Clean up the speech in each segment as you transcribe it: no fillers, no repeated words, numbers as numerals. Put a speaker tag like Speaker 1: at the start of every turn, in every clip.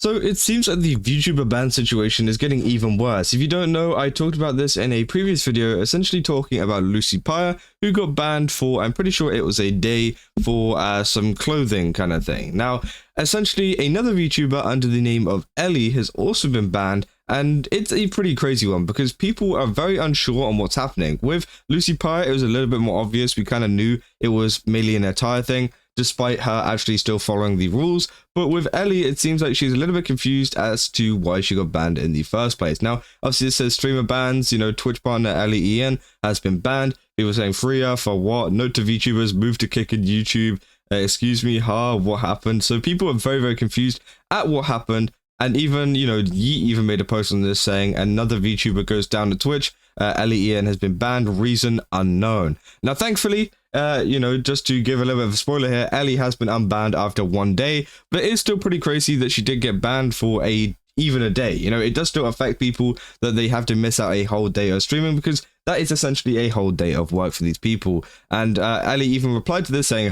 Speaker 1: So it seems like the VTuber ban situation is getting even worse. If you don't know, I talked about this in a previous video, essentially talking about Lucy Pyre, who got banned for, I'm pretty sure it was a day, for some clothing kind of thing. Now, essentially, another VTuber under the name of EllyEN has also been banned, and it's a pretty crazy one because people are very unsure on what's happening. With Lucy Pyre, it was a little bit more obvious. We kind of knew it was mainly an attire thing, despite her actually still following the rules. But with EllyEN, it seems like she's a little bit confused as to why she got banned in the first place. Now, obviously it says streamer bans, Twitch partner EllyEN has been banned. People saying freer for what? Note to VTubers, move to kick in YouTube. Excuse me, what happened? So people are very, very confused at what happened. And even, Yeet even made a post on this saying another VTuber goes down to Twitch. EllyEN has been banned, reason unknown. Now, thankfully, just to give a little bit of a spoiler here, EllyEN has been unbanned after 1 day, but it is still pretty crazy that she did get banned for even a day. It does still affect people that they have to miss out a whole day of streaming, because that is essentially a whole day of work for these people. And EllyEN even replied to this saying,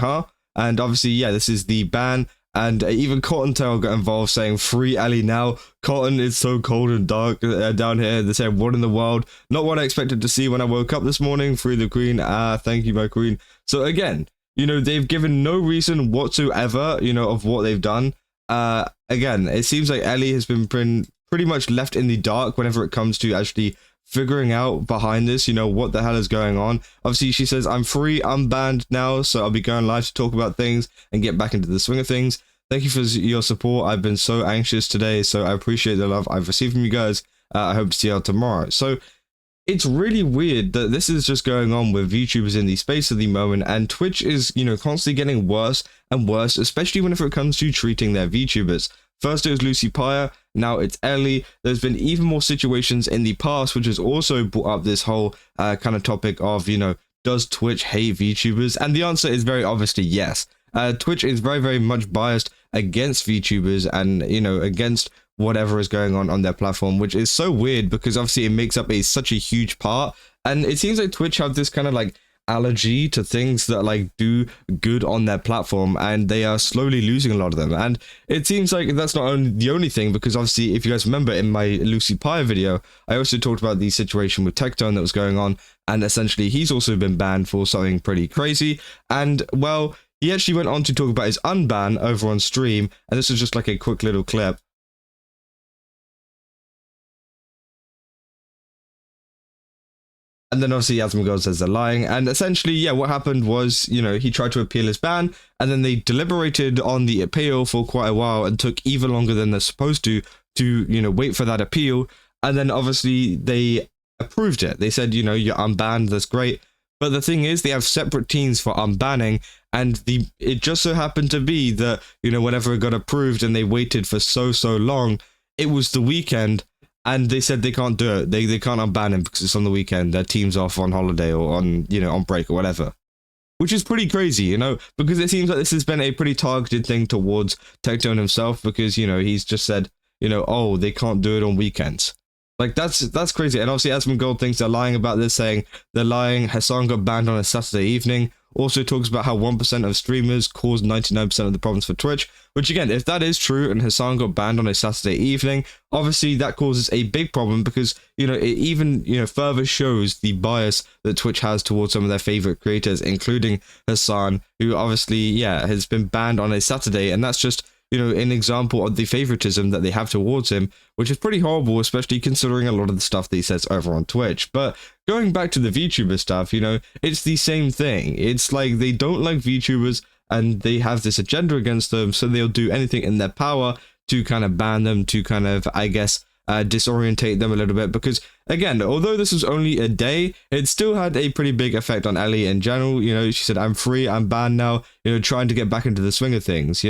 Speaker 1: and obviously, yeah, this is the ban. And even Cottontail got involved saying, free EllyEN now. Cotton, is so cold and dark down here. They said, what in the world? Not what I expected to see when I woke up this morning. Free the queen. Thank you, my queen. So again, they've given no reason whatsoever, of what they've done. Again, it seems like EllyEN has been pretty much left in the dark whenever it comes to actually figuring out behind this, what the hell is going on. Obviously, she says, I'm free, I'm banned now, so I'll be going live to talk about things and get back into the swing of things. Thank you for your support. I've been so anxious today, so I appreciate the love I've received from you guys. I hope to see you all tomorrow. So it's really weird that this is just going on with VTubers in the space at the moment, and Twitch is, constantly getting worse and worse, especially whenever it comes to treating their VTubers. First it was Lucy Pyre, now it's EllyEN. There's been even more situations in the past which has also brought up this whole kind of topic of, does Twitch hate VTubers? And the answer is very obviously yes. Twitch is very, very much biased against VTubers and, against whatever is going on their platform, which is so weird because obviously it makes up such a huge part. And it seems like Twitch have this kind of allergy to things that do good on their platform, and they are slowly losing a lot of them. And it seems like that's not the only thing, because obviously, if you guys remember in my Lucy Pyre video, I also talked about the situation with Tectone that was going on, and essentially he's also been banned for something pretty crazy. And well, he actually went on to talk about his unban over on stream, and this is just a quick little clip. And then obviously asmongold says they're lying. And essentially, yeah, what happened was, he tried to appeal his ban, and then they deliberated on the appeal for quite a while and took even longer than they're supposed to, wait for that appeal. And then obviously they approved it. They said, you're unbanned, that's great. But the thing is, they have separate teams for unbanning, and it just so happened to be that, whenever it got approved and they waited for so long, it was the weekend. And they said they can't do it. They can't unban him because it's on the weekend. Their team's off on holiday or on, on break or whatever. Which is pretty crazy, because it seems like this has been a pretty targeted thing towards Tectone himself, because, he's just said, oh, they can't do it on weekends. That's crazy. And obviously asmongold thinks they're lying about this, saying they're lying. Hassan got banned on a Saturday evening. Also talks about how 1% of streamers cause 99% of the problems for Twitch, which again, if that is true and Hassan got banned on a Saturday evening, obviously that causes a big problem, because, it even, further shows the bias that Twitch has towards some of their favorite creators, including Hassan, who obviously, yeah, has been banned on a Saturday. And that's just, an example of the favoritism that they have towards him, which is pretty horrible, especially considering a lot of the stuff that he says over on Twitch. But going back to the VTuber stuff, it's the same thing. It's like they don't like VTubers and they have this agenda against them, so they'll do anything in their power to kind of ban them, to kind of, I guess, disorientate them a little bit. Because again, although this was only a day, it still had a pretty big effect on EllyEN in general. She said, I'm free, I'm banned now, trying to get back into the swing of things,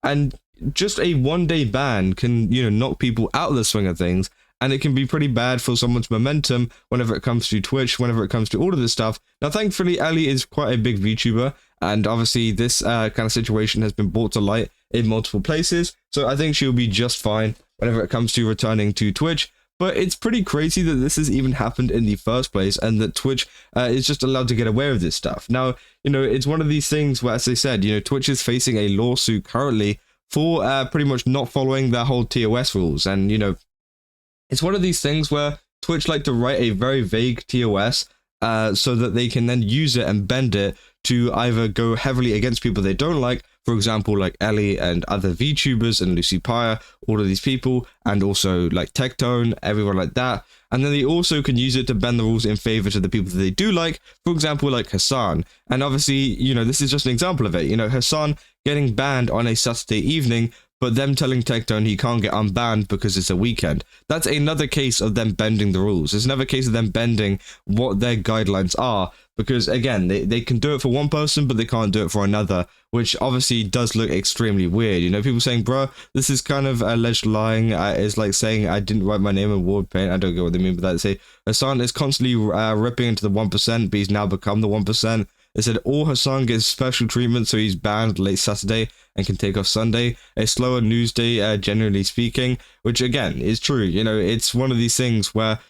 Speaker 1: and just a 1 day ban can, knock people out of the swing of things, and it can be pretty bad for someone's momentum whenever it comes to Twitch, whenever it comes to all of this stuff. Now, thankfully, EllyEN is quite a big VTuber, and obviously this kind of situation has been brought to light in multiple places, so I think she'll be just fine whenever it comes to returning to Twitch. But it's pretty crazy that this has even happened in the first place, and that Twitch is just allowed to get away with this stuff. Now, it's one of these things where, as I said, Twitch is facing a lawsuit currently for pretty much not following their whole TOS rules. And, you know, it's one of these things where Twitch like to write a very vague TOS so that they can then use it and bend it to either go heavily against people they don't like, for example, like Ellie and other VTubers and Lucy Pyre, all of these people, and also like Tectone, everyone like that. And then they also can use it to bend the rules in favor to the people that they do like, for example, like Hassan. And obviously, you know, this is just an example of it. You know, Hassan getting banned on a Saturday evening, but them telling Tectone he can't get unbanned because it's a weekend. That's another case of them bending the rules. It's another case of them bending what their guidelines are, because again, they can do it for one person, but they can't do it for another, which obviously does look extremely weird. You know, people saying, bro, this is kind of alleged lying. It's like saying I didn't write my name in war paint. I don't get what they mean by that. They say Hassan is constantly ripping into the 1%, but he's now become the 1%. They said all Hassan gets special treatment, so he's banned late Saturday and can take off Sunday. A slower news day, generally speaking, which again is true. You know, it's one of these things where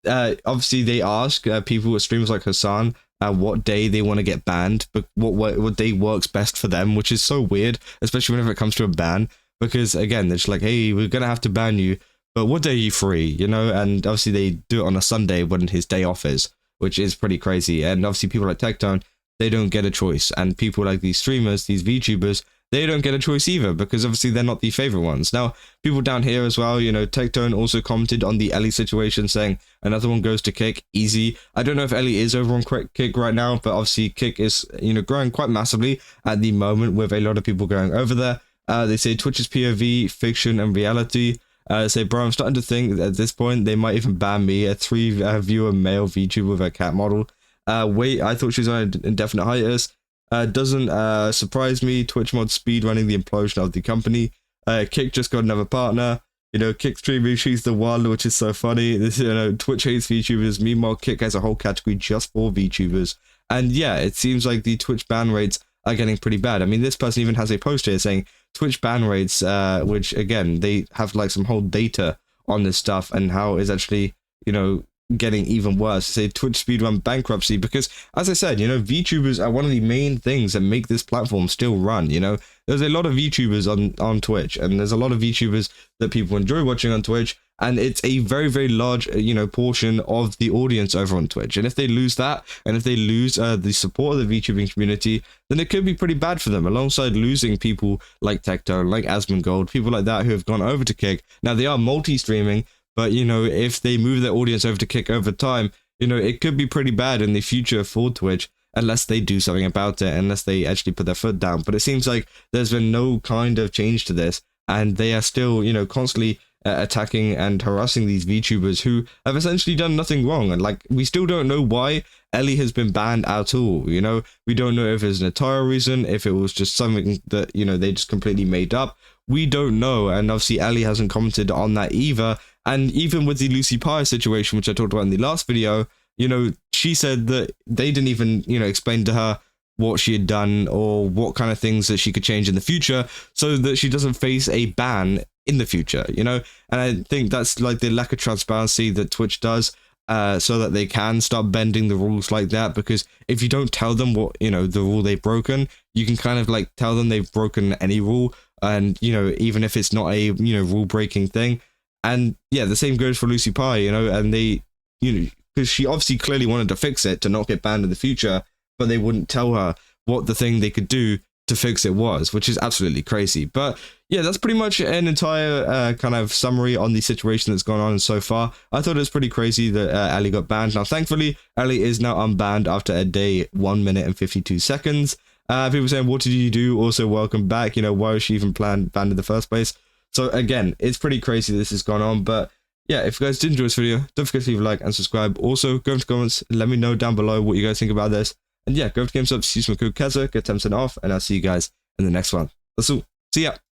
Speaker 1: obviously they ask people with streamers like Hassan what day they want to get banned, but what day works best for them, which is so weird, especially whenever it comes to a ban, because again, they're just like, hey, we're gonna have to ban you, but what day are you free? You know, and obviously they do it on a Sunday when his day off is, which is pretty crazy. And obviously people like Tectone, they don't get a choice, and people like these streamers, these VTubers, they don't get a choice either, because obviously they're not the favorite ones. Now, people down here as well, you know, Tectone also commented on the Ellie situation, saying another one goes to Kick, easy. I don't know if Ellie is over on Kick right now, but obviously Kick is, you know, growing quite massively at the moment with a lot of people going over there. They say Twitch is POV, fiction, and reality. They say, bro, I'm starting to think that at this point they might even ban me, a 3-viewer male VTuber with a cat model. Wait, I thought she was on an indefinite hiatus. Doesn't surprise me. Twitch mod speedrunning the implosion of the company. Kick just got another partner. You know, Kick streaming, she's the one, which is so funny. This, you know, Twitch hates VTubers. Meanwhile, Kick has a whole category just for VTubers. And yeah, it seems like the Twitch ban rates are getting pretty bad. I mean, this person even has a post here saying Twitch ban rates, which again, they have like some whole data on this stuff and how it's actually, you know, getting even worse. Say Twitch speedrun bankruptcy, because as I said, you know, VTubers are one of the main things that make this platform still run. You know, there's a lot of VTubers on Twitch, and there's a lot of VTubers that people enjoy watching on Twitch, and it's a very, very large, you know, portion of the audience over on Twitch. And if they lose that, and if they lose the support of the VTubing community, then it could be pretty bad for them, alongside losing people like Tectone, like asmongold, people like that who have gone over to Kick. Now, they are multi-streaming, but, you know, if they move their audience over to Kick over time, you know, it could be pretty bad in the future for Twitch, unless they do something about it, unless they actually put their foot down. But it seems like there's been no kind of change to this, and they are still, you know, constantly attacking and harassing these VTubers who have essentially done nothing wrong. And like, we still don't know why Ellie has been banned at all. You know, we don't know if it's an entire reason, if it was just something that, you know, they just completely made up. We don't know, and obviously Ellie hasn't commented on that either. And even with the Lucy Pyre situation, which I talked about in the last video, you know, she said that they didn't even, you know, explain to her what she had done or what kind of things that she could change in the future so that she doesn't face a ban in the future, you know. And I think that's like the lack of transparency that Twitch does, so that they can start bending the rules like that. Because if you don't tell them what, you know, the rule they've broken, you can kind of like tell them they've broken any rule, and, you know, even if it's not a, you know, rule breaking thing. And yeah, the same goes for Lucy Pyre, you know, and they, you know, because she obviously clearly wanted to fix it to not get banned in the future, but they wouldn't tell her what the thing they could do to fix it was, which is absolutely crazy. But yeah, that's pretty much an entire kind of summary on the situation that's gone on so far. I thought it was pretty crazy that Ellie got banned. Now, thankfully, Ellie is now unbanned after a day, 1 minute and 52 seconds. People saying, what did you do? Also, welcome back. You know, why was she even banned in the first place? So again, it's pretty crazy this has gone on. But yeah, if you guys did enjoy this video, don't forget to leave a like and subscribe. Also, go into the comments, let me know down below what you guys think about this. And yeah, go to GameStop, use my code KEZA, get 10% off, and I'll see you guys in the next one. That's all. See ya.